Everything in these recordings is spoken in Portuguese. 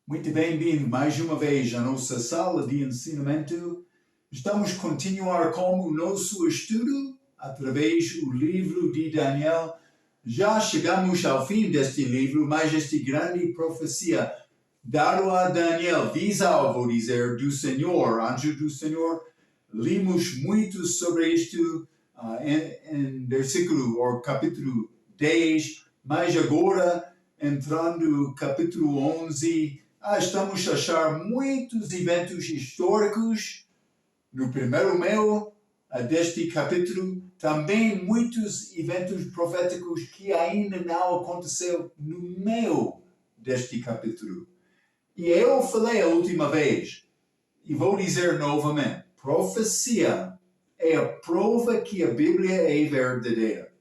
Muito bem-vindo mais uma vez à nossa sala de ensinamento. Estamos a continuar com o nosso estudo através do livro de Daniel. Já chegamos ao fim deste livro, mas esta grande profecia dado a Daniel, visão, vou dizer, do Senhor, anjo do Senhor. Limos muito sobre isto em versículo ou capítulo 10, mas agora entrando no capítulo 11, estamos a achar muitos eventos históricos no primeiro meio deste capítulo, também muitos eventos proféticos que ainda não aconteceu no meio deste capítulo. E eu falei a última vez, e vou dizer novamente, profecia é a prova que a Bíblia é verdadeira.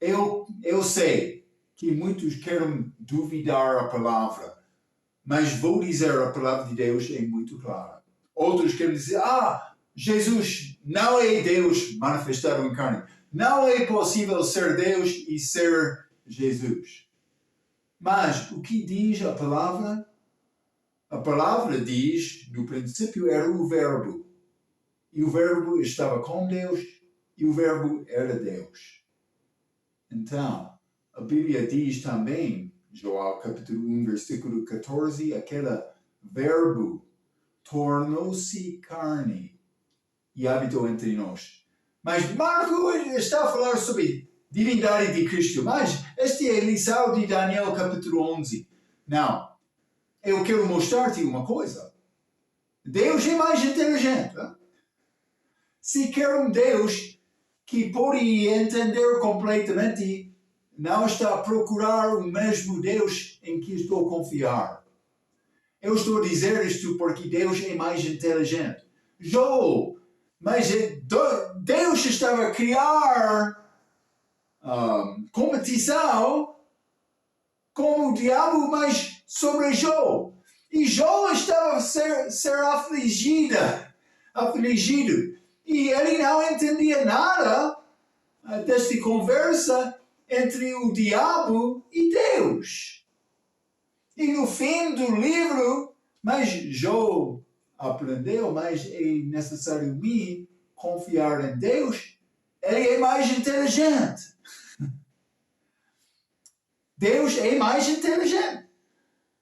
Eu sei que muitos querem duvidar a palavra, mas vou dizer a palavra de Deus é muito clara. Outros querem dizer, Jesus não é Deus manifestado em carne. Não é possível ser Deus e ser Jesus. Mas o que diz a palavra? A palavra diz, no princípio era o verbo. E o verbo estava com Deus e o verbo era Deus. Então, a Bíblia diz também, João capítulo 1, versículo 14, aquele verbo tornou-se carne e habitou entre nós. Mas Marco está a falar sobre divindade de Cristo, mas esta é a lição de Daniel capítulo 11. Não, eu quero mostrar-te uma coisa. Deus é mais inteligente. Se quer um Deus que pode entender completamente, não está a procurar o mesmo Deus em que estou a confiar. Eu estou a dizer isto porque Deus é mais inteligente. Mas Deus estava a criar competição com o diabo, mas sobre Jó. E Jó estava a ser afligido. E ele não entendia nada desta conversa entre o diabo e Deus. E no fim do livro, mas Jó aprendeu, mas é necessário me confiar em Deus. Ele é mais inteligente. Deus é mais inteligente.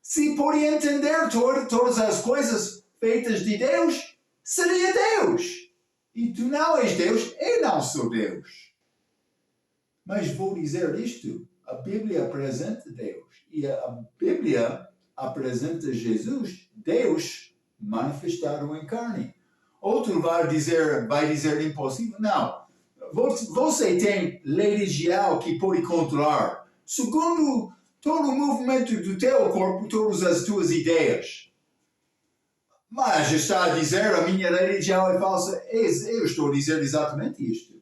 Se pode entender todas as coisas feitas de Deus, seria Deus. E tu não és Deus, eu não sou Deus. Mas vou dizer isto, a Bíblia apresenta Deus. E a Bíblia apresenta Jesus, Deus manifestado em carne. Outro vai dizer impossível. Não. Você tem religião que pode controlar, segundo todo o movimento do teu corpo, todas as tuas ideias. Mas está a dizer a minha religião é falsa. Eu estou a dizer exatamente isto.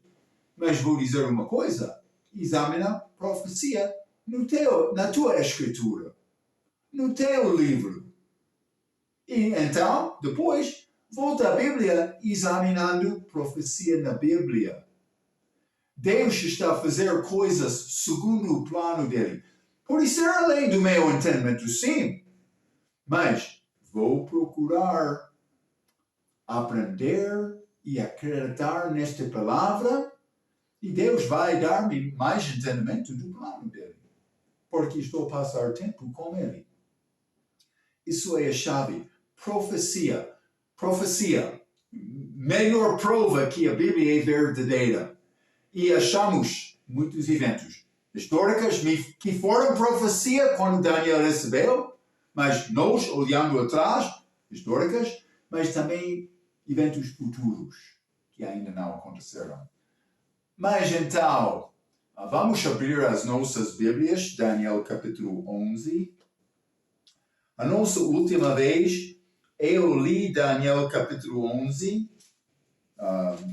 Mas vou dizer uma coisa. Examina a profecia na tua escritura, no teu livro. E então, depois, volta à Bíblia examinando profecia na Bíblia. Deus está a fazer coisas segundo o plano dele. Pode ser além do meu entendimento, sim. Mas vou procurar aprender e acreditar nesta palavra e Deus vai dar-me mais entendimento do plano dele. Porque estou a passar tempo com ele. Isso é a chave. Profecia. Melhor prova que a Bíblia é verdadeira. E achamos muitos eventos históricos que foram profecia quando Daniel recebeu, mas nós, olhando atrás, históricas, mas também eventos futuros que ainda não aconteceram. Mas então, vamos abrir as nossas Bíblias, Daniel capítulo 11. A nossa última vez, eu li Daniel capítulo 11,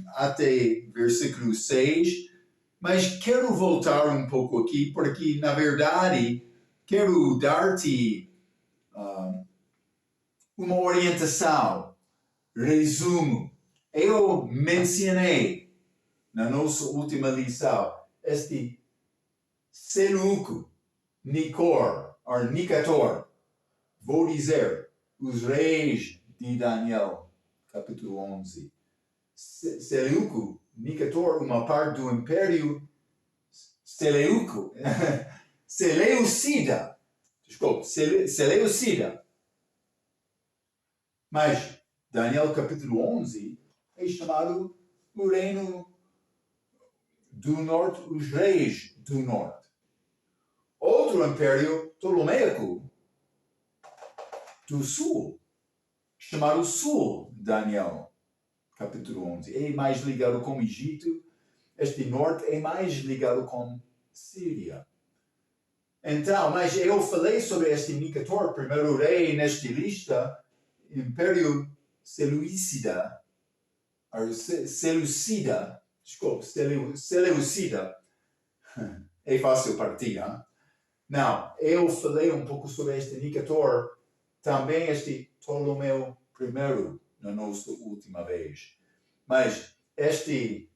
até versículo 6, mas quero voltar um pouco aqui, porque, na verdade, quero dar-te uma orientação, resumo. Eu mencionei na nossa última lição este Senuco, Nicator. vou dizer, os reis de Daniel, capítulo 11. Seleuco, Nicator, uma parte do Império Seleuco, Seleucida, desculpe, Seleucida. Mas Daniel capítulo 11 é chamado o reino do norte, os reis do norte. Outro império ptolomeico do sul, chamado sul, Daniel capítulo 11. É mais ligado com o Egito. Este norte é mais ligado com Síria. Então, mas eu falei sobre este Nicator, primeiro rei nesta lista, Império Seleucida, Seleucida. É fácil partir, hein? Não, eu falei um pouco sobre este Nicator, também este Ptolomeu I, na nossa última vez. Mas este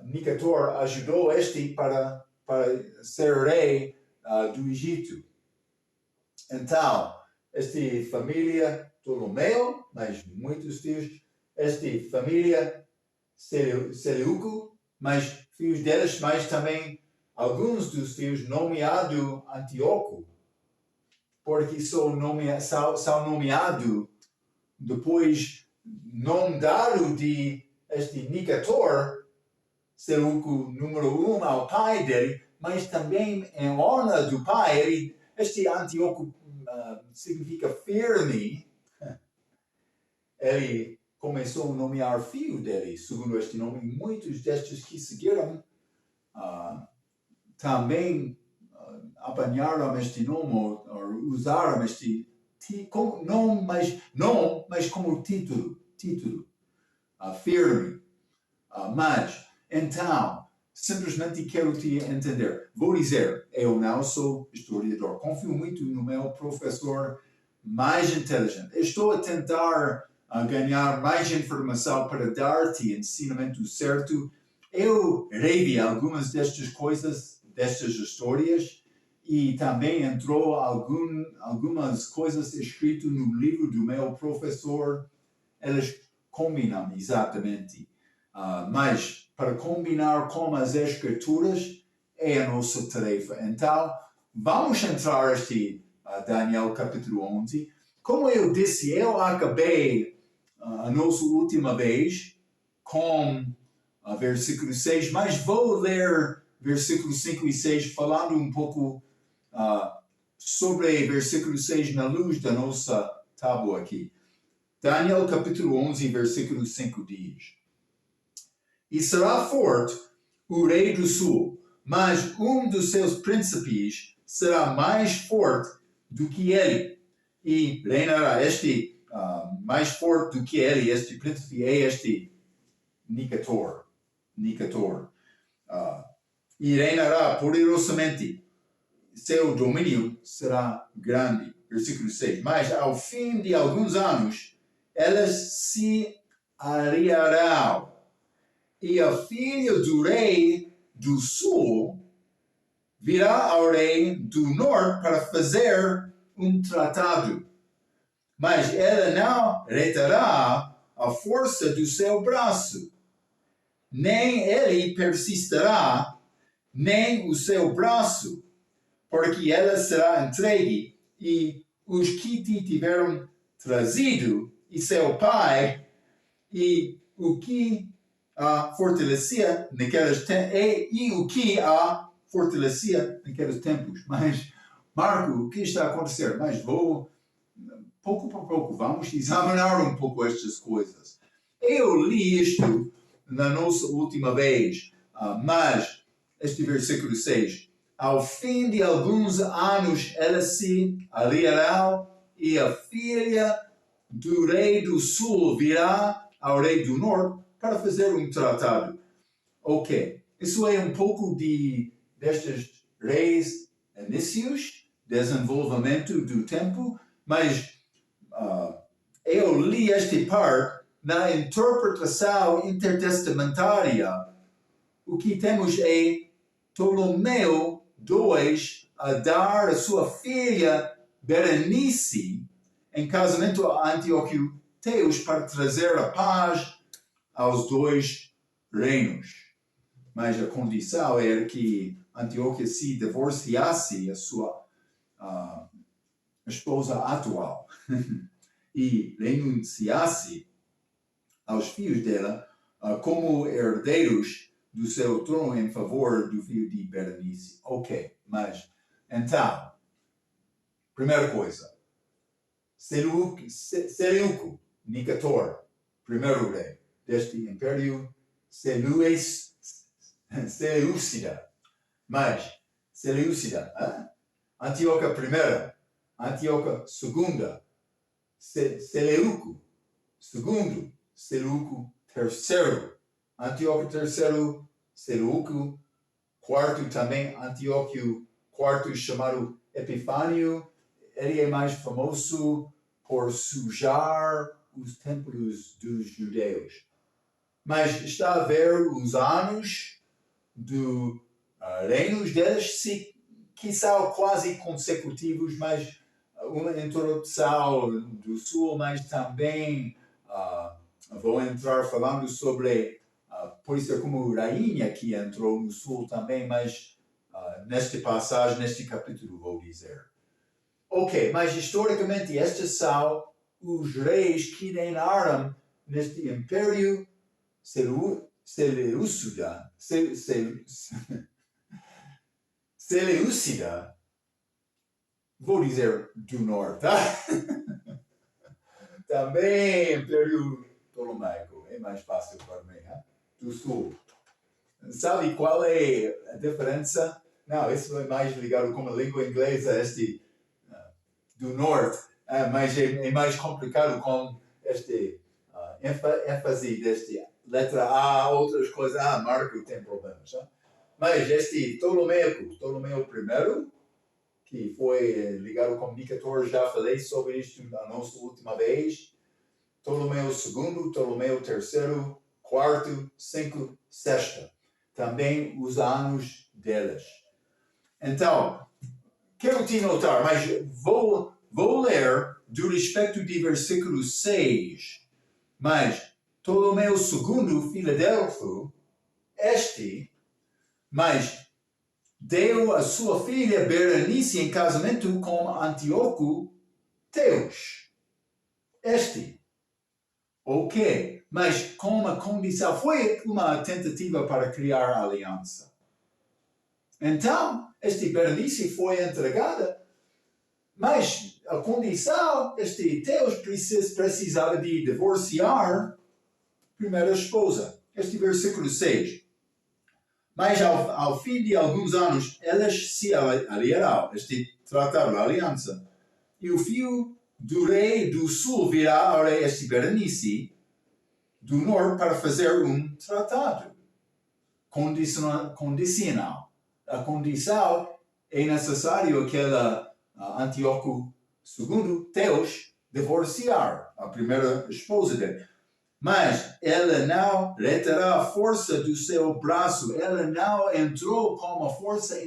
Nicator ajudou este para ser rei do Egito. Então, esta família Ptolomeu, mas muitos filhos, esta família Seleuco, mas filhos deles, mas também alguns dos filhos nomeados Antíoco, porque são nomeados depois nome dado de este Nicator, Seleuco número 1 ao pai dele, mas também em honra do pai. Este Antíoco significa firme. Ele começou a nomear filho dele, segundo este nome. Muitos destes que seguiram também apanharam este nome, ou usaram este nome, mas como título, firme. Mas, então, simplesmente quero te entender. Vou dizer, eu não sou historiador. Confio muito no meu professor mais inteligente. Estou a tentar ganhar mais informação para dar-te ensinamento certo. Eu revi algumas destas coisas, destas histórias, e também entrou algumas coisas escritas no livro do meu professor. Eles combinam exatamente. Mas para combinar com as escrituras é a nossa tarefa. Então, vamos entrar este Daniel capítulo 11. Como eu disse, eu acabei a nossa última vez com versículo 6, mas vou ler versículos 5 e 6 falando um pouco sobre versículo 6 na luz da nossa tábua aqui. Daniel capítulo 11, versículo 5 diz: E será forte o rei do sul, mas um dos seus príncipes será mais forte do que ele, e reinará. Mais forte do que ele, este príncipe é este Nicator. E reinará poderosamente. Seu domínio será grande. Versículo 6. Mas ao fim de alguns anos, elas se aliarão, e a filha do rei do sul virá ao rei do norte para fazer um tratado. Mas ela não reterá a força do seu braço, nem ele persistirá, nem o seu braço, porque ela será entregue, e os que te tiveram trazido, e seu pai, e o que a fortalecia naqueles tempos. Mas, Marco, o que está a acontecer? Mas vou, pouco por pouco, vamos examinar um pouco estas coisas. Eu li isto na nossa última vez, mas este versículo 6, ao fim de alguns anos elas se aliarão, e a filha do rei do sul virá ao rei do norte para fazer um tratado. Ok, isso é um pouco destes reis inícios, desenvolvimento do tempo, mas eu li esta parte na interpretação intertestamentária. O que temos é Ptolomeu II a dar a sua filha Berenice em casamento a Antíoco Teos para trazer a paz aos dois reinos. Mas a condição era que Antíoco se divorciasse a sua esposa atual e renunciasse aos filhos dela como herdeiros do seu trono em favor do filho de Berenice. Ok, mas então, primeira coisa, Seleuco, Nicator, primeiro rei deste império Seleucida. Mas, Seleucida, Antíoca I, Antíoca II, Seleuco II, Seleuco III, Antíoco III, Seleuco IV também, Antíoco IV chamado Epifânio. Ele é mais famoso por sujar os templos dos judeus. Mas está a ver os anos do reinos deles, que são quase consecutivos, mas uma introdução do sul, mas também vou entrar falando sobre, por isso como rainha que entrou no sul também, mas nesta passagem, neste capítulo vou dizer. Ok, mas historicamente estes são os reis que reinaram neste império Seleucida, vou dizer do norte, tá? Também Império Ptolomaico, é mais fácil para mim, hein? Do sul. Sabe qual é a diferença? Não, isso é mais ligado com a língua inglesa, do norte, mas é mais complicado com este ênfase deste letra A, outras coisas. Marco tem problemas. Hein? Mas este Ptolomeu I, que foi ligado com Nicator, já falei sobre isto na nossa última vez. Ptolomeu II, Ptolomeu III, IV, V, VI. Também os anos deles. Então, quero te notar, mas vou ler do respeito de versículo 6. Mas Ptolomeu II, Filadelfo, mas deu a sua filha Berenice em casamento com Antíoco Teos. Ok, mas com uma condição, foi uma tentativa para criar aliança. Então, Berenice foi entregada, mas a condição, Teos precisava de divorciar a primeira esposa. Versículo 6. Mas ao fim de alguns anos, elas se aliaram, trataram a aliança. E o filho do rei do sul virá ao rei Berenice do norte para fazer um tratado condicional. A condição é necessário que Antíoco II, Teos, divorciar a primeira esposa dele. Mas ela não reterá a força do seu braço, ela não entrou com uma força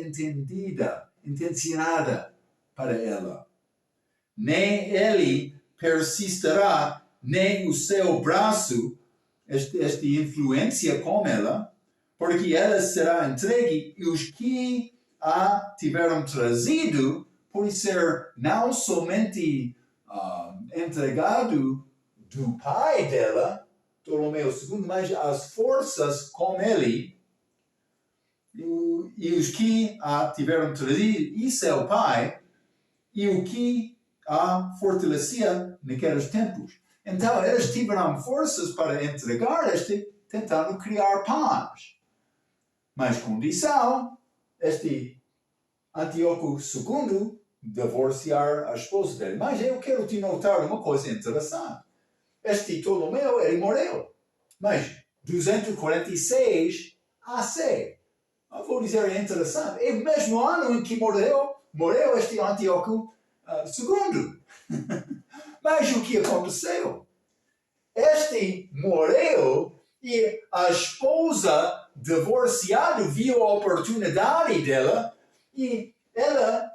intencionada para ela. Nem ele persistirá, nem o seu braço, esta influência com ela, porque ela será entregue e os que a tiveram trazido por ser não somente entregado do pai dela, Ptolomeu II, mas as forças com ele, e os que a tiveram trazido, e seu pai, e o que a fortalecia naqueles tempos. Então, eles tiveram forças para entregar tentando criar paz. Mas condição, Antíoco II divorciar a esposa dele. Mas eu quero te notar uma coisa interessante. Ptolomeu, ele morreu. Mas 246 AC. Eu vou dizer, é interessante. É o mesmo ano em que morreu Antíoco II. Mas o que aconteceu? Morreu e a esposa divorciada viu a oportunidade dela e ela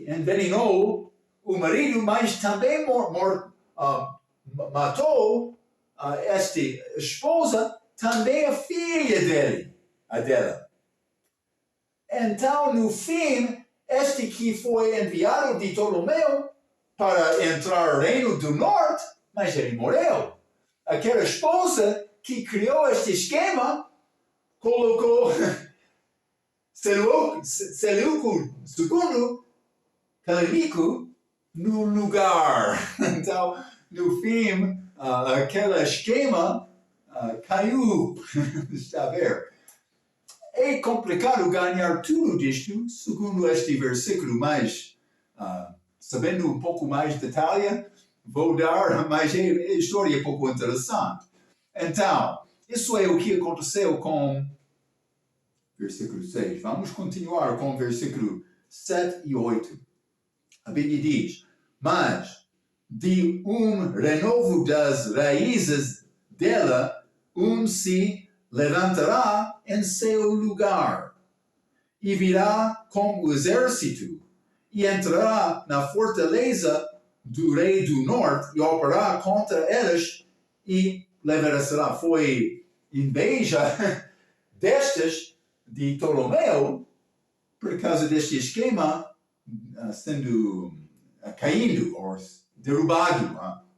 envenenou o marido, mas também matou esta esposa, também a filha dela. Então, no fim, este que foi enviado de Ptolomeu para entrar no Reino do Norte, mas ele morreu. Aquela esposa que criou este esquema colocou Seleuco II, Helênico, no lugar. Então, no fim, aquele esquema caiu. Está a ver? É complicado ganhar tudo disto, segundo este versículo, mas sabendo um pouco mais de detalhe, vou dar, mas é história um pouco interessante. Então, isso é o que aconteceu com versículo 6. Vamos continuar com versículo 7 e 8. A Bíblia diz, mas de renovo das raízes dela, se levantará em seu lugar, e virá como exército, e entrará na fortaleza do rei do norte, e operará contra eles, e levará. Foi inveja destes de Ptolomeu, por causa deste esquema, sendo caindo, ou derrubado,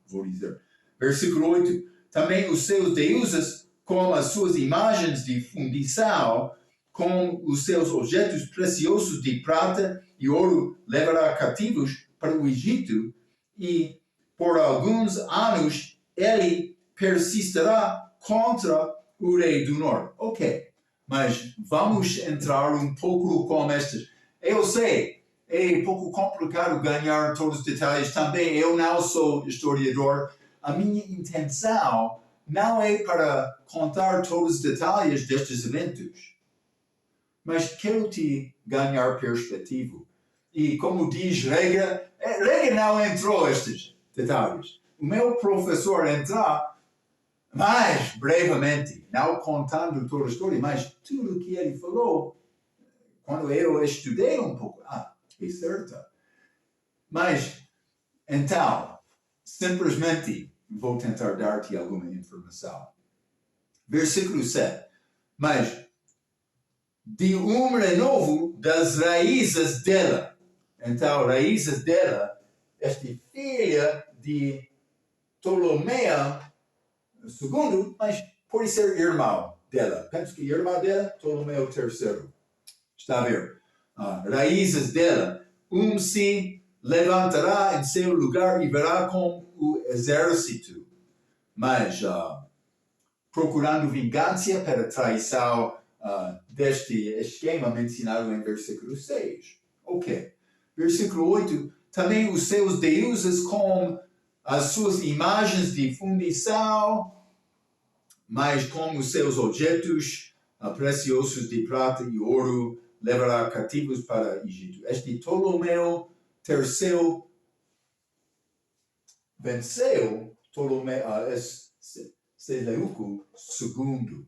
vou dizer. Versículo 8, também os seus deuses, com as suas imagens de fundição, com os seus objetos preciosos de prata e ouro, levará cativos para o Egito, e por alguns anos ele persistirá contra o rei do norte. Ok, mas vamos entrar um pouco com estes. Eu sei, é um pouco complicado ganhar todos os detalhes também. Eu não sou historiador. A minha intenção não é para contar todos os detalhes destes eventos, mas quero te ganhar perspectiva. E como diz Rega não entrou estes detalhes. O meu professor entrou mais brevemente, não contando toda a história, mas tudo que ele falou, quando eu estudei um pouco, é certo. Mas, então, simplesmente vou tentar dar-te alguma informação. Versículo 7. Mas, de renovo das raízes dela. Então, raízes dela, esta filha de Ptolomeu II, mas pode ser irmão dela. Penso que irmão dela, Ptolomeu III. Está a ver? Raízes dela, se levantará em seu lugar e verá com o exército, mas procurando vingança para traição deste esquema mencionado em versículo 6. Ok. Versículo 8, também os seus deuses com as suas imagens de fundição, mas com os seus objetos preciosos de prata e ouro, levará cativos para o Egito. Este Ptolomeu III venceu Seleuco II,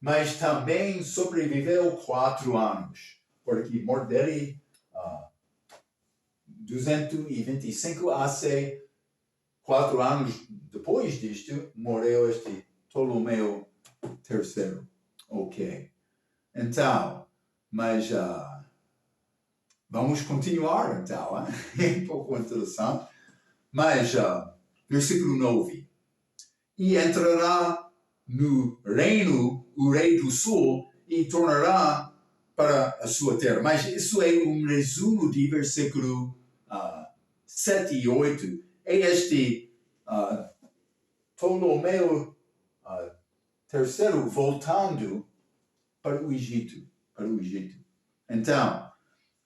mas também sobreviveu 4 anos, porque a morte dele 225 AC, 4 anos depois disto, morreu este Ptolomeu III. Ok. Então, mas vamos continuar então. É um pouco interessante. Mas, versículo 9. E entrará no reino o rei do sul e tornará para a sua terra. Mas isso é um resumo de versículo 7 e 8. É este Ptolomeu III voltando para o Egito. Então,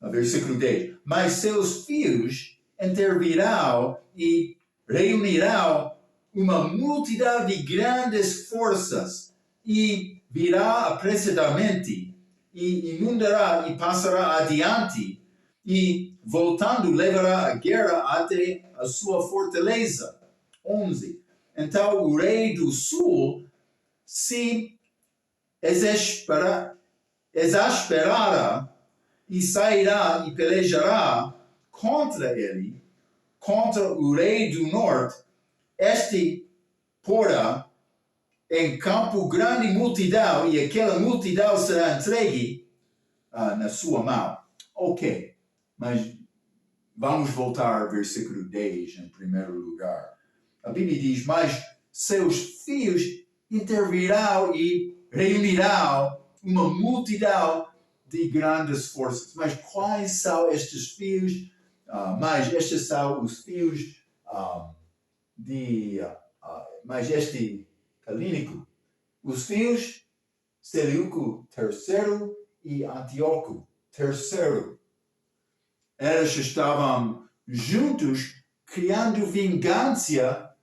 versículo 10. Mas seus filhos intervirão e reunirão uma multidão de grandes forças e virá apressadamente e inundará e passará adiante e voltando levará a guerra até a sua fortaleza. 11. Então o rei do sul se exasperará e sairá e pelejará contra ele, contra o rei do norte, este porá em campo grande multidão, e aquela multidão será entregue na sua mão. Ok, mas vamos voltar ao versículo 10 em primeiro lugar. A Bíblia diz, mas seus filhos intervirão e reunirão uma multidão de grandes forças. Mas quais são estes filhos? Mas estes são os filhos mas este Calínico. Os filhos Seleuco III e Antíoco III. Eles estavam juntos criando vingança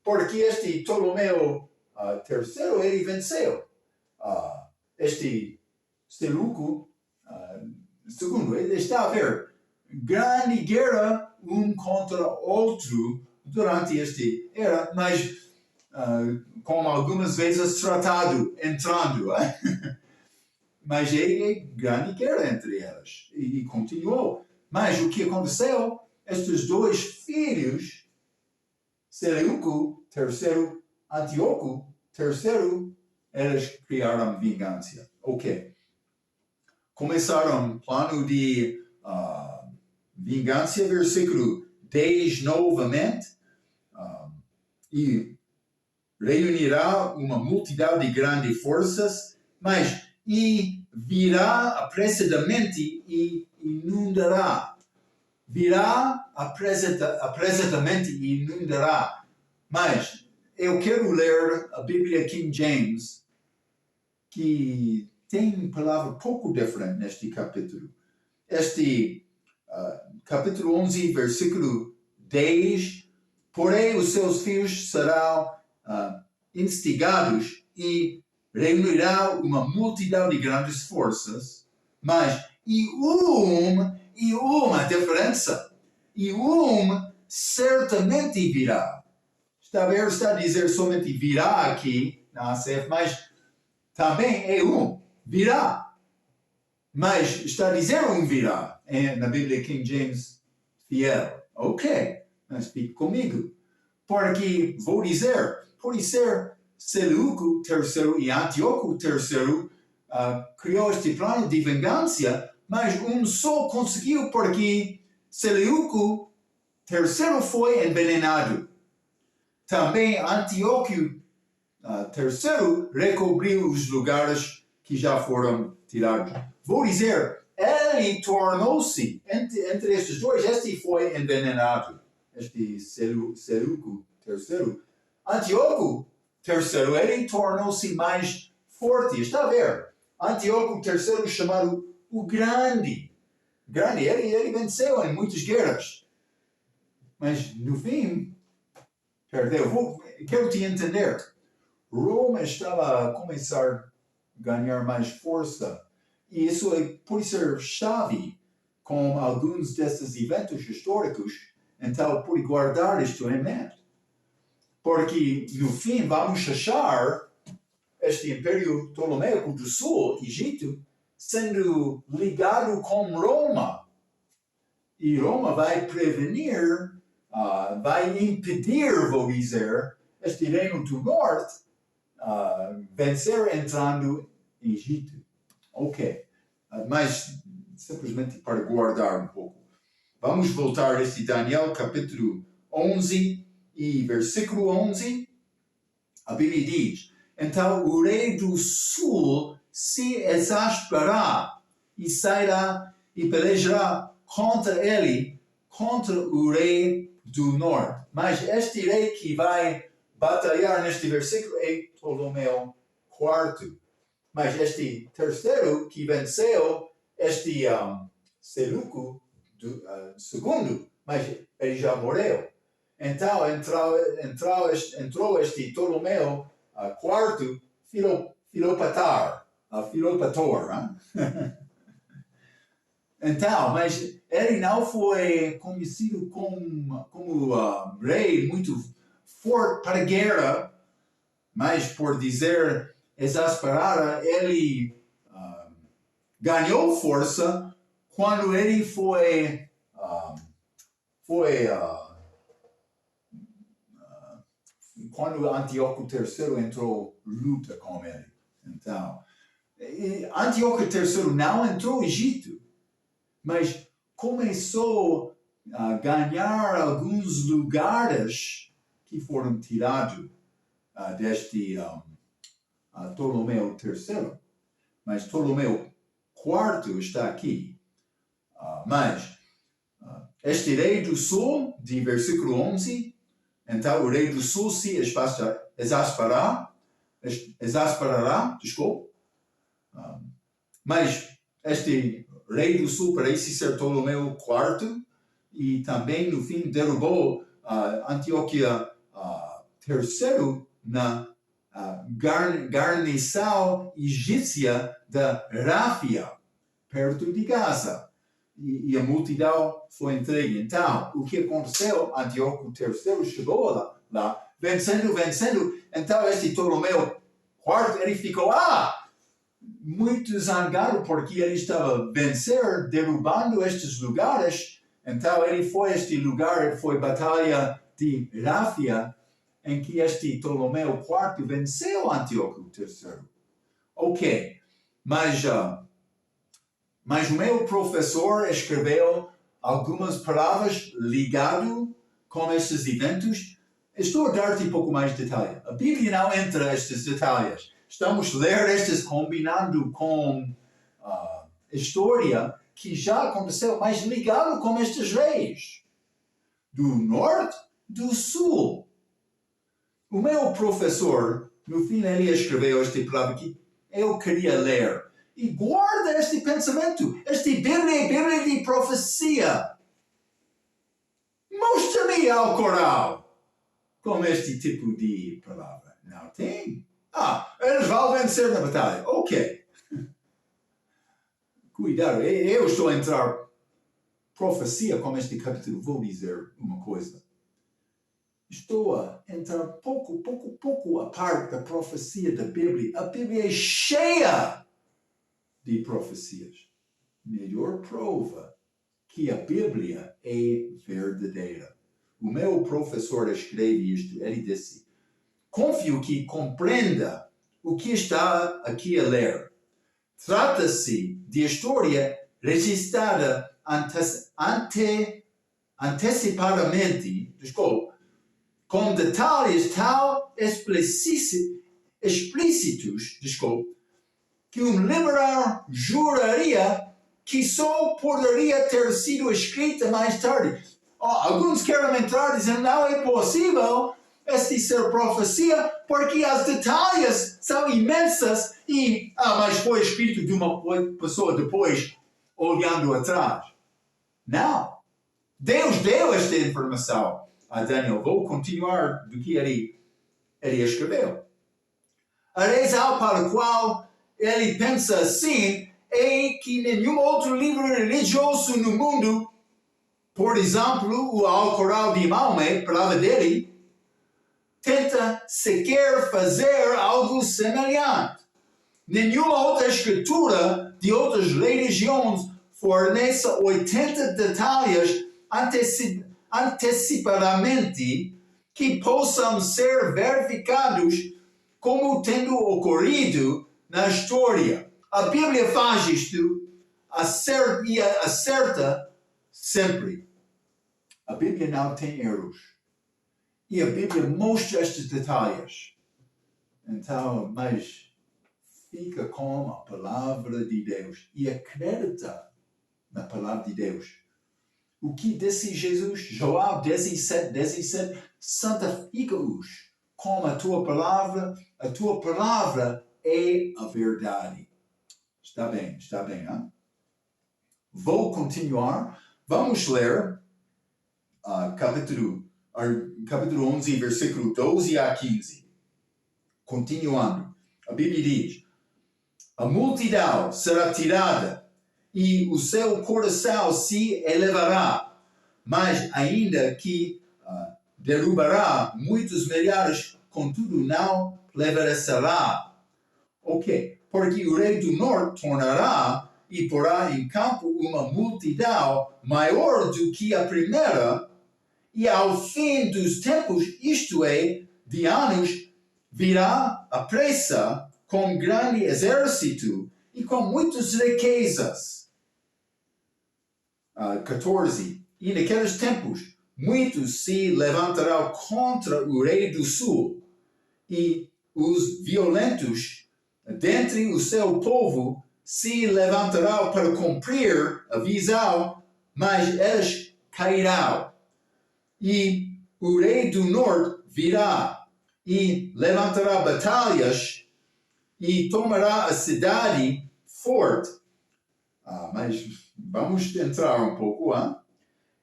porque este Ptolomeu III ele venceu. Este Seleuco II, ele está a ver grande guerra um contra outro durante este era, mas com algumas vezes tratado, entrando. Mas é grande guerra entre elas e continuou. Mas o que aconteceu? Estes dois filhos, Seleuco III, Antíoco III, eles criaram vingança. Ok. Começaram plano de vingança, versículo 10 novamente, e reunirá uma multidão de grandes forças, mas virá apressadamente e inundará. Virá apressadamente e inundará. Mas eu quero ler a Bíblia King James, que tem palavra pouco diferente neste capítulo. Este capítulo 11, versículo 10, porém os seus filhos serão instigados e reunirá uma multidão de grandes forças, mas uma diferença, certamente virá. Está a dizer somente virá aqui na ACF, mas também virá. Mas está a dizer virá na Bíblia King James fiel. Ok, mas fique comigo. Porque vou dizer, pode ser Seleuco III e Antíoco III criou este plano de vingança, mas só conseguiu porque Seleuco III foi envenenado. Também Antíoco III recobriu os lugares que já foram tirados. Vou dizer, ele tornou-se, entre estes dois, este foi envenenado. Este Seleuco III. Antíoco III, ele tornou-se mais forte. Está a ver? Antíoco III, chamado o Grande. Ele venceu em muitas guerras. Mas, no fim, perdeu. Quero te entender. Roma estava a começar a ganhar mais força. E isso pode ser chave com alguns desses eventos históricos. Então, pode guardar isto em mente. Porque, no fim, vamos achar este Império Ptolomaico do Sul, Egito, sendo ligado com Roma. E Roma vai prevenir, vai impedir, vou dizer, este reino do Norte vencer entrando em Egito. Ok. Mas, simplesmente para guardar um pouco. Vamos voltar a este Daniel, capítulo 11 e versículo 11. A Bíblia diz, então o rei do sul se exasperará e sairá e pelejará contra ele, contra o rei do norte. Mas este rei que vai batalhar neste versículo é Ptolomeu IV. Mas este terceiro que venceu, este Seleuco II, mas ele já morreu. Então entrou este Ptolomeu IV Filopator. Então, mas ele não foi conhecido como rei muito forte para a guerra, mas por dizer exasperada, ele ganhou força quando ele foi quando Antíoco III entrou, luta com ele. Então, Antíoco III não entrou no Egito, mas começou a ganhar alguns lugares que foram tirados deste Ptolomeu III. Mas Ptolomeu IV está aqui. Mas este rei do sul, de versículo 11, então o rei do sul se exasperará, desculpa. Mas este rei do sul parece ser Ptolomeu IV e também no fim derrubou Antioquia III na garnição egípcia da Ráfia, perto de Gaza. E a multidão foi entregue. Então, o que aconteceu? Antíoco III chegou lá, vencendo. Então, este Ptolomeu IV, ele ficou muito zangado porque ele estava vencendo, derrubando estes lugares. Então, ele foi a este lugar, foi a Batalha de Ráfia, em que este Ptolomeu IV venceu Antíoco III. Ok, mas o meu professor escreveu algumas palavras ligadas com estes eventos. Estou a dar-te um pouco mais de detalhe. A Bíblia não entra estes detalhes. Estamos a ler estes combinando com a história que já aconteceu, mas ligado com estes reis. Do norte, do sul. O meu professor, no fim, ele escreveu esta palavra que eu queria ler. E guarda este pensamento, este Bíblia de profecia. Mostra-me ao coral com este tipo de palavra. Não tem? Eles vão vencer na batalha. Ok. Cuidado, eu estou a entrar profecia com este capítulo. Vou dizer uma coisa. Estou a entrar pouco a parte da profecia da Bíblia. A Bíblia é cheia de profecias. Melhor prova que a Bíblia é verdadeira. O meu professor escreve isto. Ele disse: confio que compreenda o que está aqui a ler. Trata-se de história registrada antecipadamente, com detalhes tão explícitos, que um liberal juraria que só poderia ter sido escrita mais tarde. Alguns querem entrar dizendo que não é possível este ser profecia porque os detalhes são imensos mas foi escrito de uma pessoa depois olhando atrás. Não. Deus deu esta informação a Daniel. Vou continuar do que ele escreveu. A razão para a qual ele pensa assim é que nenhum outro livro religioso no mundo, por exemplo, o Alcorão de Maomé, palavra dele, tenta sequer fazer algo semelhante. Nenhuma outra escritura de outras religiões fornece 80 detalhes antecipadamente que possam ser verificados como tendo ocorrido na história. A Bíblia faz isto e acerta sempre. A Bíblia não tem erros. E a Bíblia mostra estes detalhes. Então, mas fica com a palavra de Deus e acredita na palavra de Deus. O que disse Jesus? João 17, santifica-os com a tua palavra é a verdade. Está bem, hein? Vou continuar. Vamos ler capítulo 11, versículo 12 a 15. Continuando. A Bíblia diz: a multidão será tirada e o seu coração se elevará, mas ainda que derrubará muitos milhares, contudo não prevalecerá. Ok, porque o rei do norte tornará e porá em campo uma multidão maior do que a primeira, e ao fim dos tempos, isto é, de anos virá a presa com grande exército e com muitas riquezas. 14. E naqueles tempos, muitos se levantarão contra o rei do sul, e os violentos dentre o seu povo se levantarão para cumprir a visão, mas eles cairão. E o rei do norte virá e levantará batalhas e tomará a cidade forte. Mas vamos entrar um pouco, hein?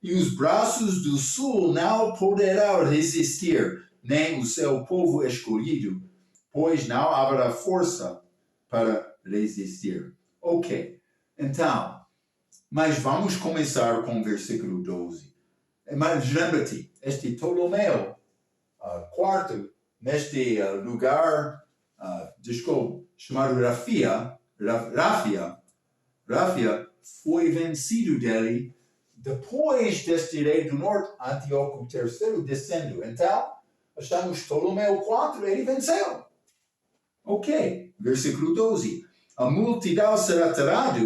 E os braços do sul não poderão resistir, nem o seu povo escolhido, pois não haverá força para resistir. Ok, então, mas vamos começar com o versículo 12. Mas lembra-te, este Ptolomeu, quarto, neste lugar, chamado Ráfia, foi vencido dele depois deste rei do norte, Antíoco III, descendo. Então, achamos Ptolomeu IV, ele venceu. Ok, versículo 12. A multidão será tirada,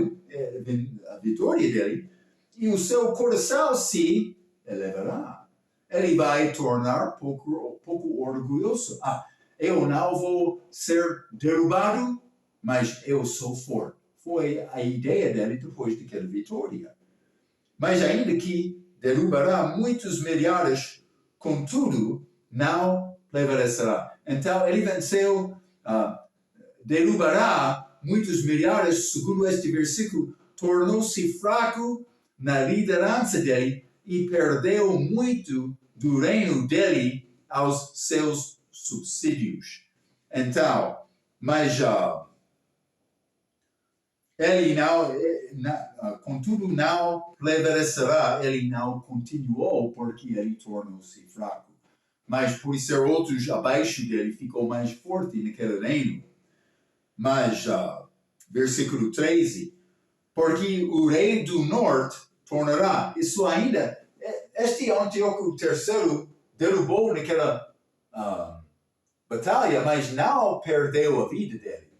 a vitória dele, e o seu coração se elevará. Ele vai tornar pouco orgulhoso. Eu não vou ser derrubado, mas eu sou forte. Foi a ideia dele depois daquela vitória. Mas ainda que derrubará muitos milhares, contudo, não prevalecerá. Então, ele venceu, derrubará muitos milhares, segundo este versículo, tornou-se fraco na liderança dele e perdeu muito do reino dele aos seus subsídios. Então, mas ele contudo não prevalecerá, ele não continuou porque ele tornou-se fraco. Mas por ser outros abaixo dele, ficou mais forte naquele reino. Mas, versículo 13, porque o rei do norte tornará, isso ainda, este Antíoco III derrubou naquela batalha, mas não perdeu a vida dele.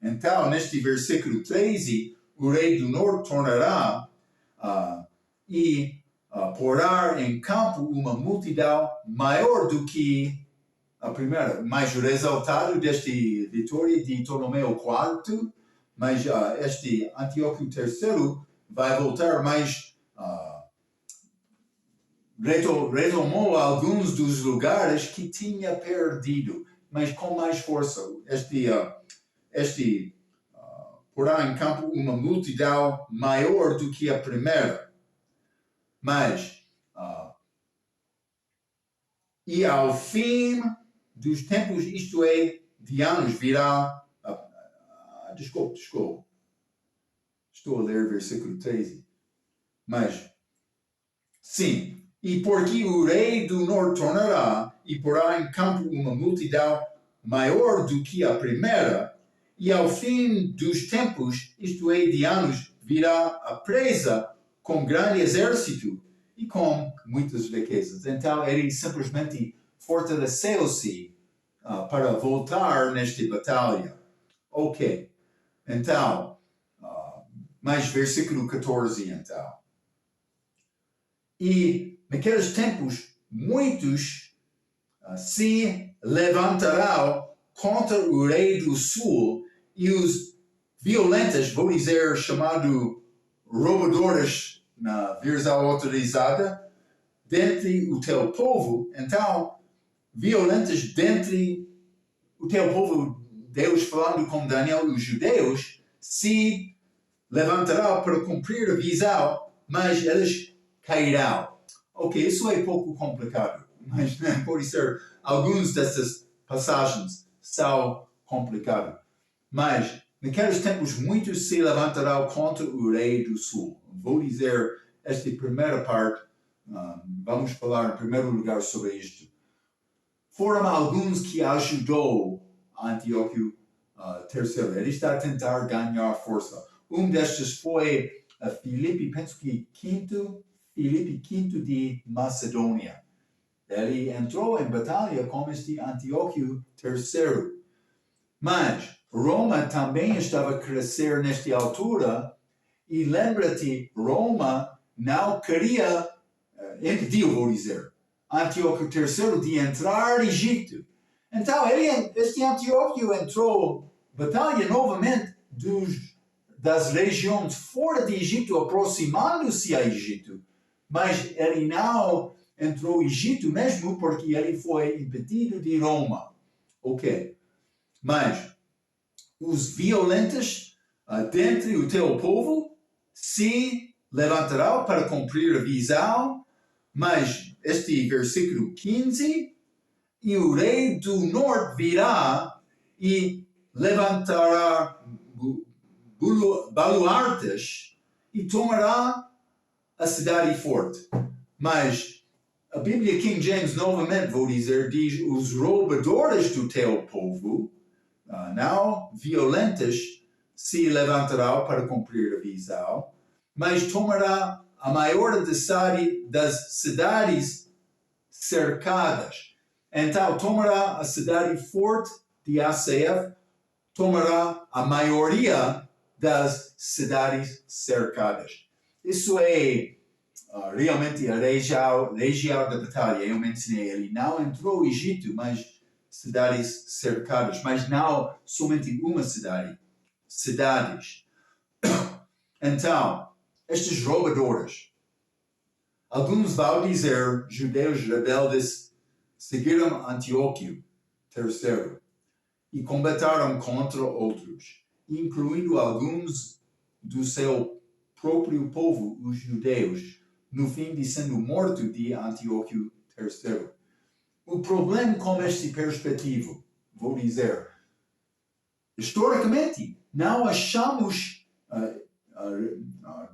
Então, neste versículo 13, o rei do norte tornará e porá em campo uma multidão maior do que a primeira. Mas o resultado desta vitória de Ptolomeu IV, mas este Antíoco III vai voltar mais, retomou alguns dos lugares que tinha perdido, mas com mais força. Este porá em campo uma multidão maior do que a primeira. Mas, e ao fim dos tempos, isto é, de anos, virá... Desculpe. Estou a ler versículo 13. Mas, sim, e porque o rei do norte tornará e porá em campo uma multidão maior do que a primeira, e ao fim dos tempos, isto é, de anos, virá a presa com grande exército e com muitas riquezas. Então, ele simplesmente fortaleceu-se para voltar nesta batalha. Ok. Então, mais versículo 14, então. E naqueles tempos, muitos se levantarão contra o rei do sul e os violentos, vou dizer, chamado roubadores na versão autorizada, dentre o teu povo. Então, violentos dentre o teu povo, Deus falando com Daniel, os judeus, se levantarão para cumprir a visão, mas eles cairão. Ok, isso é pouco complicado, mas pode ser, algumas dessas passagens são complicadas. Mas, naqueles tempos, muitos se levantarão contra o rei do sul. Vou dizer esta primeira parte, vamos falar em primeiro lugar sobre isto. Foram alguns que ajudou Antíoco III. Ele está a tentar ganhar força. Um destes foi Filipe, penso que Filipe V de Macedônia. Ele entrou em batalha com este Antíoco III. Mas Roma também estava a crescer nesta altura, e lembra-te, Roma não queria, impediu, vou dizer, Antíoco III de entrar no Egito. Então, este Antíoco entrou em batalha novamente das regiões fora de Egito, aproximando-se a Egito. Mas ele não entrou no Egito mesmo porque ele foi impedido de Roma. Ok. Mas os violentos dentre o teu povo se levantarão para cumprir a visão. Mas este versículo 15, e o rei do norte virá e levantará baluartes e tomará a cidade forte. Mas a Bíblia King James, novamente vou dizer, diz os roubadores do teu povo, não violentos, se levantarão para cumprir a visão, mas tomará a maior das cidades cercadas. Então, tomará a cidade forte de ACF, tomará a maioria das cidades cercadas. Isso é realmente a região da batalha. Eu mencionei, ele não entrou no Egito, mas cidades cercadas, mas não somente uma cidade, cidades. Então, estes roubadores, alguns vão dizer, judeus rebeldes, seguiram Antíoco III e combateram contra outros, incluindo alguns do seu próprio povo, os judeus, no fim de sendo morto de Antíoco III. O problema com esta perspectiva, vou dizer, historicamente, não achamos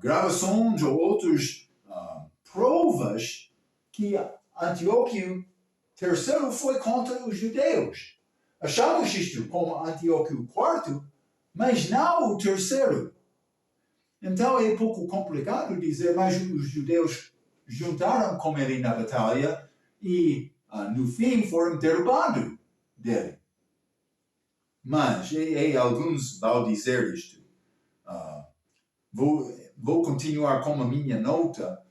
gravações ou outras provas que Antíoco III foi contra os judeus. Achamos isto com Antíoco IV, mas não o terceiro. Então é um pouco complicado dizer, mas os judeus juntaram com ele na batalha e no fim foram derrubados dele. Mas alguns vão dizer isto. Vou continuar com a minha nota,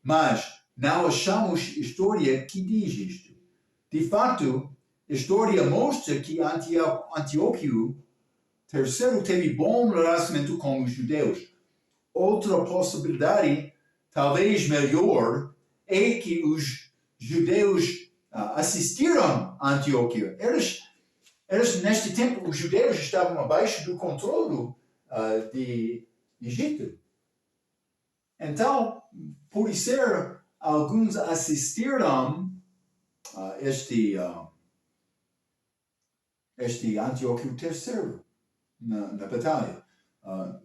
mas não achamos história que diz isto. De fato, a história mostra que Antíoco III teve bom relacionamento com os judeus. Outra possibilidade, talvez melhor, é que os judeus assistiram a Antíoco. Neste tempo, os judeus estavam abaixo do controle de Egito. Então, por ser alguns assistiram este Antíoco III na batalha.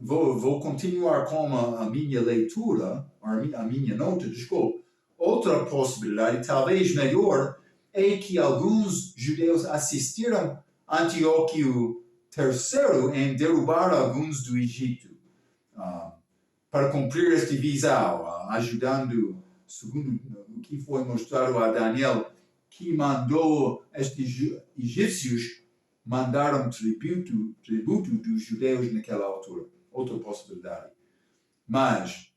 Vou continuar com a minha leitura, a minha nota, desculpe. Outra possibilidade, talvez melhor, é que alguns judeus assistiram Antíoco III em derrubar alguns do Egito para cumprir este visão, ajudando, segundo o que foi mostrado a Daniel, que mandou estes egípcios mandaram tributo dos judeus naquela altura. Outra possibilidade. Mas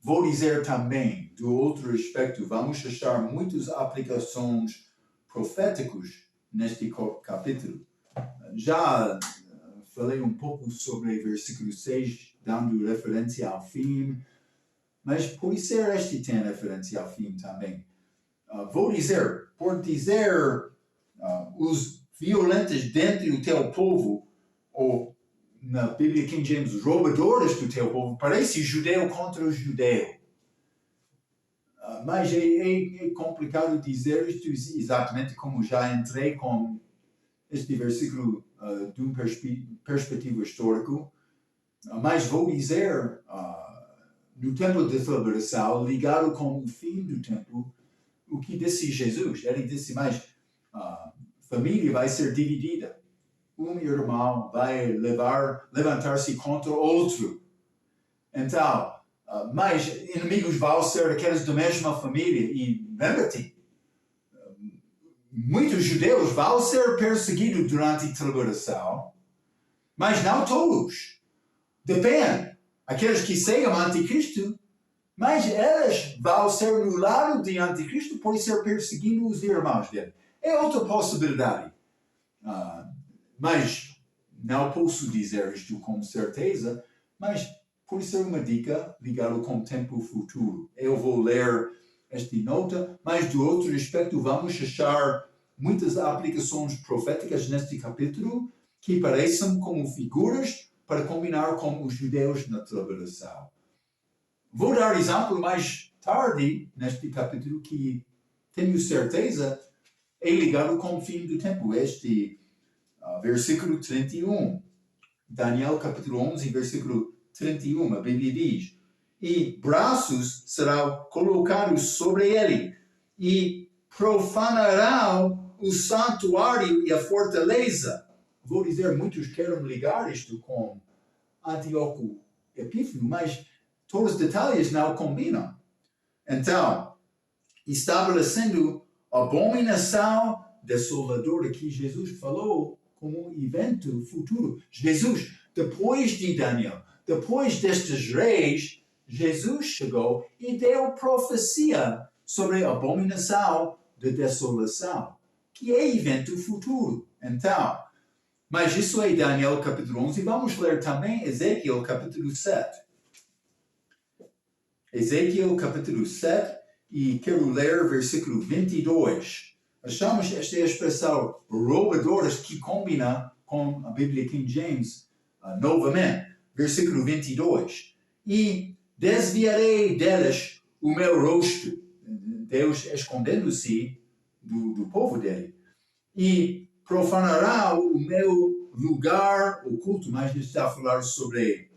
vou dizer também, do outro aspecto, vamos achar muitas aplicações proféticas neste capítulo. Já falei um pouco sobre o versículo 6, dando referência ao fim, mas por ser este tem referência ao fim também. Vou dizer, por dizer os violentos dentro do teu povo, ou na Bíblia King James, os roubadores do teu povo, parece judeu contra o judeu. Mas é complicado dizer isto exatamente como já entrei com este versículo de uma perspectiva histórica. Mas vou dizer, no tempo da celebração, ligado com o fim do tempo, o que disse Jesus. Ele disse, mas família vai ser dividida. Um irmão vai levantar-se contra outro. Então, mas inimigos vão ser aqueles da mesma família. E lembra-te, muitos judeus vão ser perseguidos durante a tribulação, mas não todos. Depende. Aqueles que seguem o anticristo, mas eles vão ser no lado do anticristo por ser perseguindo os irmãos dele. É outra possibilidade. Mas não posso dizer isto com certeza, mas pode ser uma dica ligada com o tempo futuro. Eu vou ler esta nota, mas do outro aspecto vamos achar muitas aplicações proféticas neste capítulo que parecem como figuras para combinar com os judeus na tribulação. Vou dar exemplo mais tarde neste capítulo que tenho certeza é ligado com o fim do tempo. Este versículo 31, Daniel capítulo 11, versículo 31, a Bíblia diz: e braços serão colocados sobre ele, e profanarão o santuário e a fortaleza. Vou dizer, muitos querem ligar isto com Antíoco Epífano, mas todos os detalhes não combinam. Então, estabelecendo abominação desoladora que Jesus falou como evento futuro. Jesus, depois de Daniel, depois destes reis, Jesus chegou e deu profecia sobre a abominação da desolação, que é evento futuro. Então, mas isso é Daniel capítulo 11. Vamos ler também Ezequiel capítulo 7. Ezequiel capítulo 7, e quero ler versículo 22. Achamos esta expressão roubadoras que combina com a Bíblia King James novamente. Versículo 22. E desviarei deles o meu rosto. Deus escondendo-se do povo dele. E profanará o meu lugar oculto. Mas está a falar sobre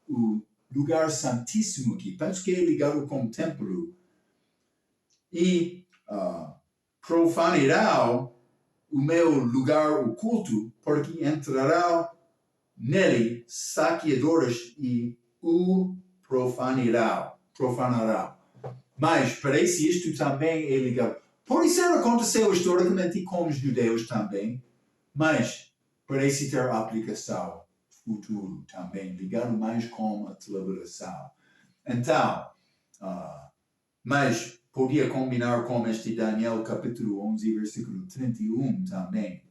o lugar santíssimo aqui. Penso que é ligado com o templo. E profanará o meu lugar oculto, porque entrarão nele saqueadores e o profanarão. Mas parece isto também é ligado. Pode ser aconteceu historicamente com os judeus também, mas parece ter aplicação futuro também, ligado mais com a tribulação. Então, mas podia combinar com este Daniel capítulo 11, versículo 31 também.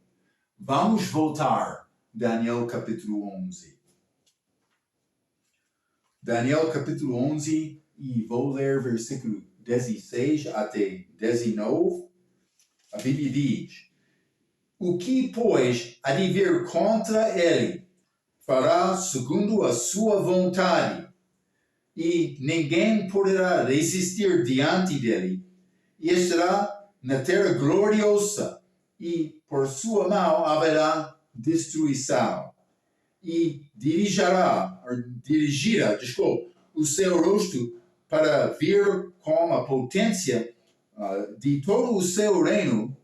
Vamos voltar, Daniel capítulo 11. Daniel capítulo 11, e vou ler versículo 16 até 19. A Bíblia diz: o que, pois, há de vir contra ele, fará segundo a sua vontade, e ninguém poderá resistir diante dele, e estará na terra gloriosa, e por sua mão haverá destruição, e dirigirá o seu rosto para vir com a potência de todo o seu reino,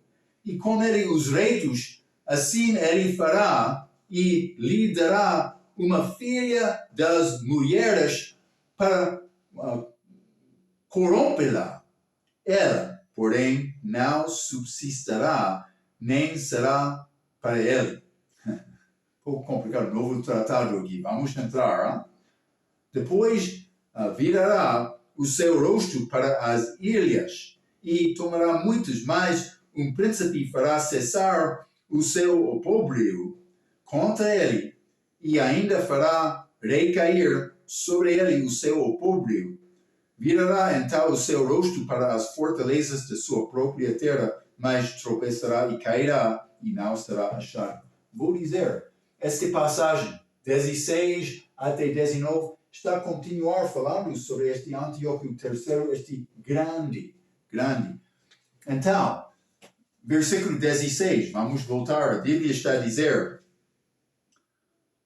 e com ele os reinos, assim ele fará, e lhe dará uma filha das mulheres para corrompê-la. Ela, porém, não subsistirá, nem será para ele. Um pouco complicado, novo tratado aqui. Vamos entrar. Hein? Depois virará o seu rosto para as ilhas, e tomará muitos, mas um príncipe fará cessar o seu opróbrio contra ele, e ainda fará recair sobre ele o seu opróbrio. Virará então o seu rosto para as fortalezas de sua própria terra, mas tropeçará e cairá, e não será achado. Vou dizer, esta passagem, 16 até 19, está a continuar falando sobre este Antíoco III, este grande. Então, versículo 16, vamos voltar, a Bíblia está a dizer: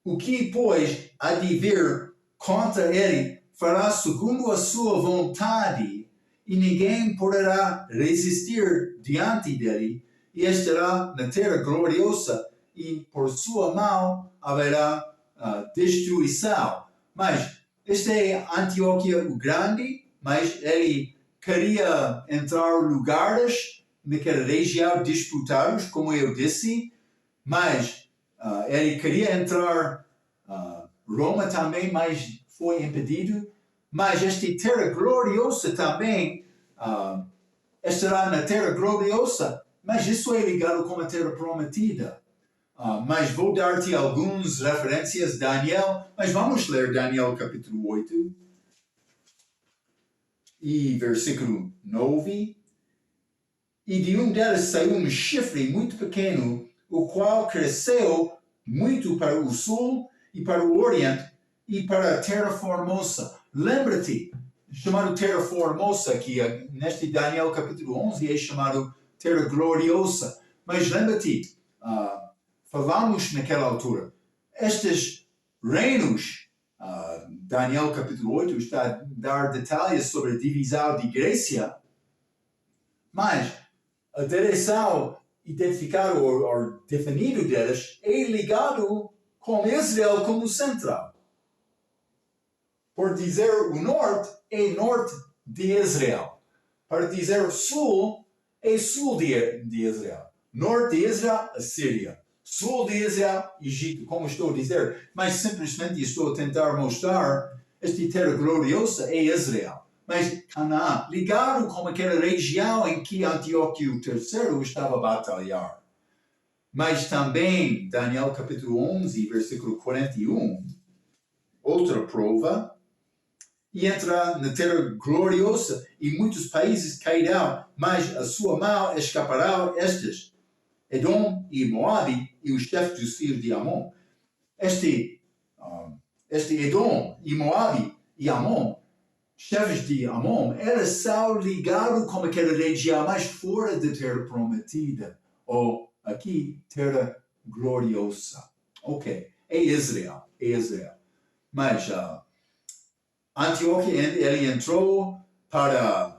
o que, pois, há de vir contra ele, fará segundo a sua vontade, e ninguém poderá resistir diante dele, e estará na terra gloriosa, e por sua mão haverá destruição. Mas este é Antioquia o Grande, mas ele queria entrar em lugares naquela região disputados, como eu disse, mas ele queria entrar Roma também, mas foi impedido. Mas esta terra gloriosa também estará na terra gloriosa, mas isso é ligado com a terra prometida. Mas vou dar-te algumas referências, Daniel, mas vamos ler Daniel capítulo 8 e versículo 9. E de deles saiu um chifre muito pequeno, o qual cresceu muito para o sul e para o oriente e para a terra formosa. Lembra-te, chamado terra formosa, que neste Daniel capítulo 11 é chamado terra gloriosa. Mas lembra-te, falamos naquela altura, estes reinos, Daniel capítulo 8 está a dar detalhes sobre a divisão de Grécia, mas a direção identificada ou definida deles é ligado com Israel como central. Por dizer o norte, é norte de Israel. Para dizer o sul, é sul de Israel. Norte de Israel, Assíria. Sul de Israel, Egito, como estou a dizer. Mas simplesmente estou a tentar mostrar esta terra gloriosa é Israel. Mas Canaã, ligado com aquela região em que Antíoco III estava a batalhar. Mas também, Daniel capítulo 11, versículo 41, outra prova, e entra na terra gloriosa, e muitos países cairão, mas a sua mão escapará estes, Edom e Moabe, e os chefes dos filhos de Amon. Este Edom e Moabe e Amon, chefes de Amon, eles são ligados com aquela região mais fora da terra prometida, ou aqui, terra gloriosa. Ok, é Israel. Mas Antíoco, ele entrou para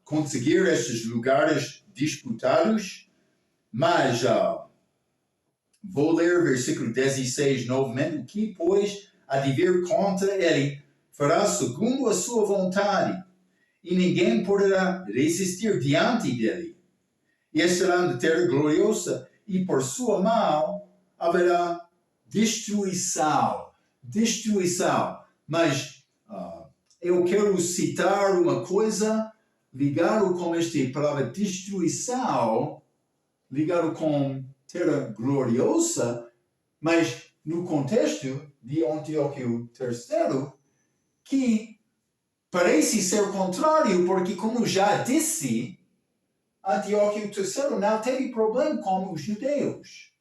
conseguir estes lugares disputados, mas vou ler versículo 16 novamente, o que, pois, há de vir contra ele, fará segundo a sua vontade, e ninguém poderá resistir diante dele. E estará na terra gloriosa, e por sua mão haverá destruição. Mas eu quero citar uma coisa ligado com esta palavra destruição, ligado com terra gloriosa, mas no contexto de Antíoco III, que parece ser contrário, porque, como já disse, Antíoco III não teve problema com os judeus.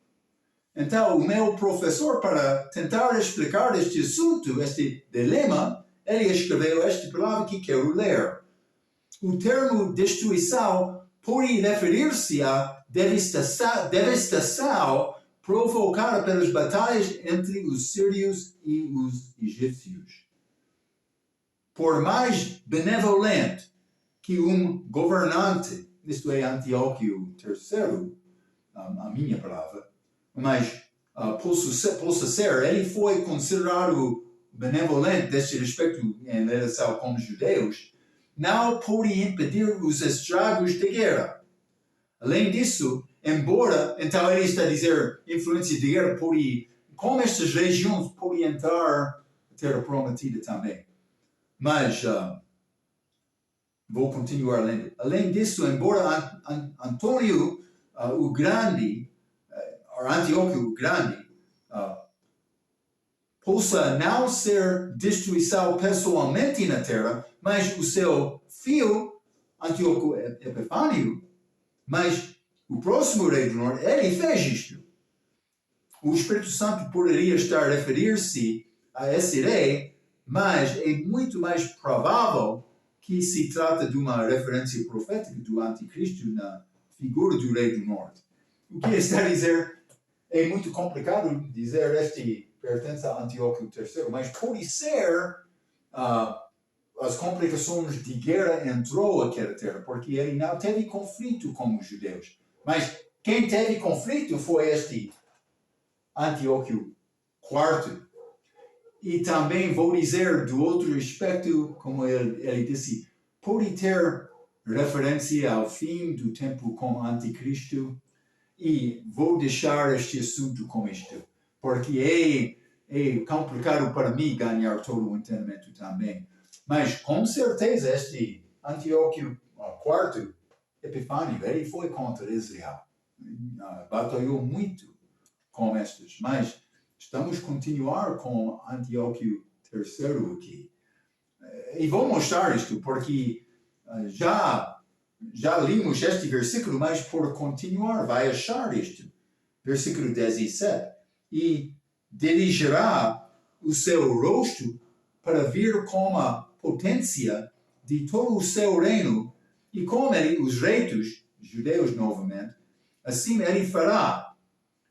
Então, o meu professor, para tentar explicar este assunto, este dilema, ele escreveu esta palavra que quero ler. O termo destruição pode referir-se à devastação provocada pelas batalhas entre os sírios e os egípcios. Por mais benevolente que um governante, isto é, Antíoco III, a minha palavra, mas possa ser, ele foi considerado benevolente deste respeito em relação com os judeus, não pode impedir os estragos da guerra. Além disso, embora, então ele está a dizer, influência de guerra pode, como estas regiões podem entrar a terra prometida também. Mas, vou continuar lendo. Além disso, embora Antônio o Grande, Antíoco o Grande, possa não ser destruição pessoalmente na terra, mas o seu filho, Antíoco Epifânio, mas o próximo rei do norte, ele fez isto. O Espírito Santo poderia estar a referir-se a esse rei, mas é muito mais provável que se trata de uma referência profética do anticristo na figura do rei do norte. O que está a dizer é muito complicado dizer este pertence a Antíoco III, mas pode ser as complicações de guerra entrou aquela terra, porque ele não teve conflito com os judeus. Mas quem teve conflito foi este Antíoco IV. E também vou dizer do outro aspecto, como ele disse, pode ter referência ao fim do tempo com anticristo, e vou deixar este assunto com isto, porque é complicado para mim ganhar todo o entendimento também. Mas, com certeza, este Antíoco IV Epifânio, ele foi contra Israel. Batalhou muito com estes, mas estamos a continuar com Antíoco III aqui. E vou mostrar isto, porque já limos este versículo, mas por continuar, vai achar isto. Versículo 17. E dirigirá o seu rosto para vir com a potência de todo o seu reino, e com ele os reinos, judeus novamente, assim ele fará,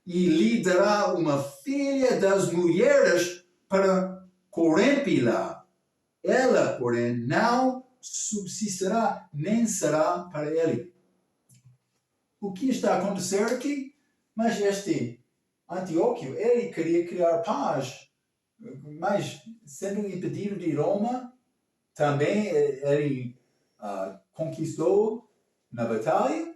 e lhe dará uma filha das mulheres para corrompi-la. Ela, porém, não subsistirá, nem será para ele. O que está a acontecer aqui? Mas este Antíoco, ele queria criar paz, mas sendo impedido de Roma, também ele conquistou na batalha,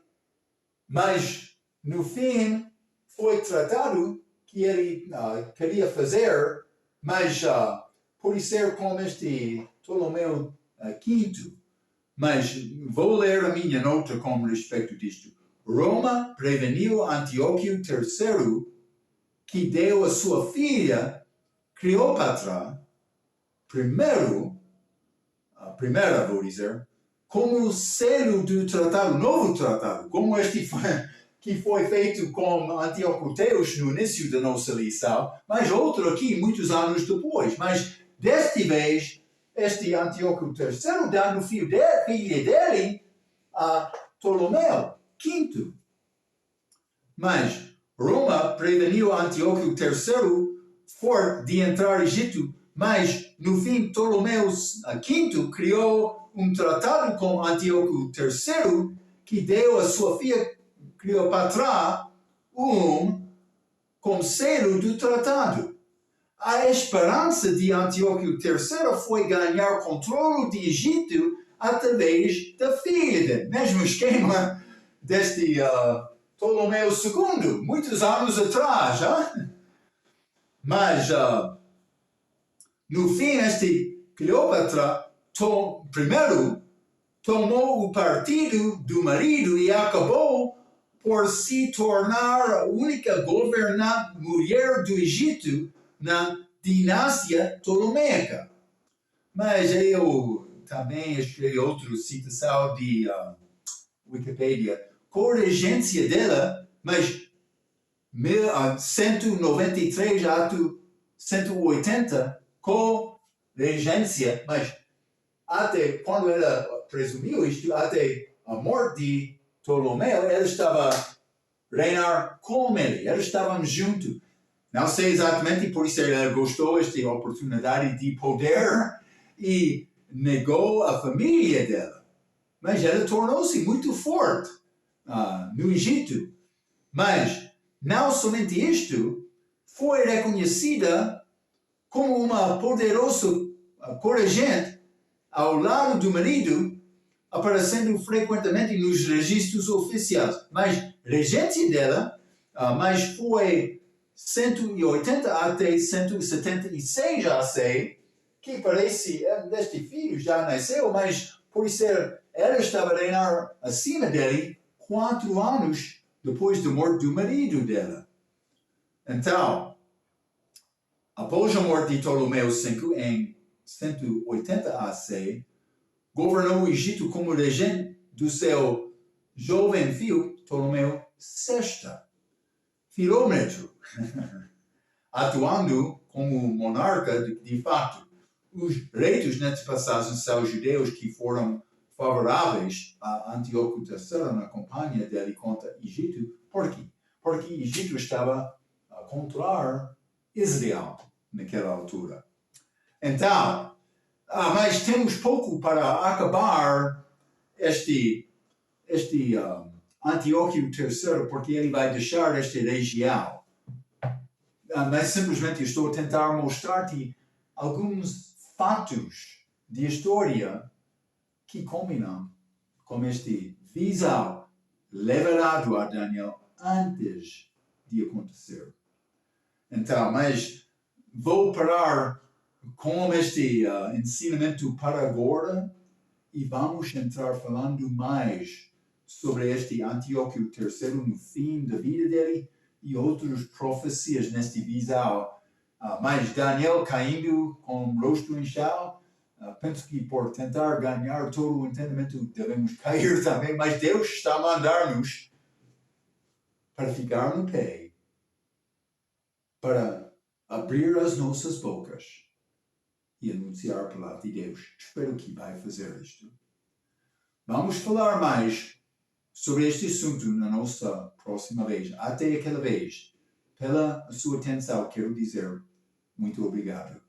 mas no fim foi tratado que ele queria fazer, mas por ser como este Ptolomeu V. Mas vou ler a minha nota com respeito disto. Roma preveniu Antíoco III, que deu a sua filha Cleópatra, primeira, vou dizer, como selo do tratado, novo tratado, como este que foi feito com Antíoco Teos no início da nossa lição, mas outro aqui muitos anos depois. Mas desta vez, este Antíoco III dá no filho filha dele a Ptolomeu V. Mas Roma preveniu Antíoco III de entrar no Egito, mas no fim Ptolomeu V criou um tratado com Antíoco III que deu a sua filha Cleópatra como selo do tratado. A esperança de Antíoco III foi ganhar controle de Egito através da filha dele. Mesmo esquema deste Ptolomeu II, muitos anos atrás. Mas, no fim, este Cleópatra primeiro tomou o partido do marido e acabou por se tornar a única governante mulher do Egito na dinastia ptolomeica. Mas eu também escrevi outra citação de Wikipedia, com regência dela, mas 193 a 180 com regência, mas até quando ela presumiu isto, até a morte de Ptolomeu, ela estava a reinar com ele, eles estavam juntos. Não sei exatamente, por isso ela gostou desta oportunidade de poder e negou a família dela. Mas ela tornou-se muito forte no Egito. Mas não somente isto, foi reconhecida como uma poderosa corregente ao lado do marido, aparecendo frequentemente nos registros oficiais. Mas regência dela, mas foi 180 até 176 AC, que parece deste filho já nasceu, mas por ser ela estava a reinar acima dele 4 anos depois da morte do marido dela. Então, após a morte de Ptolomeu V em 180 AC, governou o Egito como regente do seu jovem filho Ptolomeu VI, Filómetro, atuando como monarca de fato. Os reis nesta passagem são judeus que foram favoráveis a Antíoco III na campanha dele contra o Egito. Por quê? Porque o Egito estava a controlar Israel naquela altura. Então, mas temos pouco para acabar este Antíoco III, porque ele vai deixar esta região. Mas simplesmente estou a tentar mostrar-te alguns fatos de história que combinam como este visão revelado a Daniel antes de acontecer. Então, mas vou parar com este ensinamento para agora e vamos entrar falando mais sobre este Antíoco III no fim da vida dele e outras profecias neste visão. Mas Daniel caindo com o rosto inchado, penso que por tentar ganhar todo o entendimento devemos cair também, mas Deus está a mandar-nos para ficar no pé, para abrir as nossas bocas e anunciar a palavra de Deus. Espero que vai fazer isto. Vamos falar mais sobre este assunto na nossa próxima vez. Até aquela vez, pela sua atenção, quero dizer muito obrigado.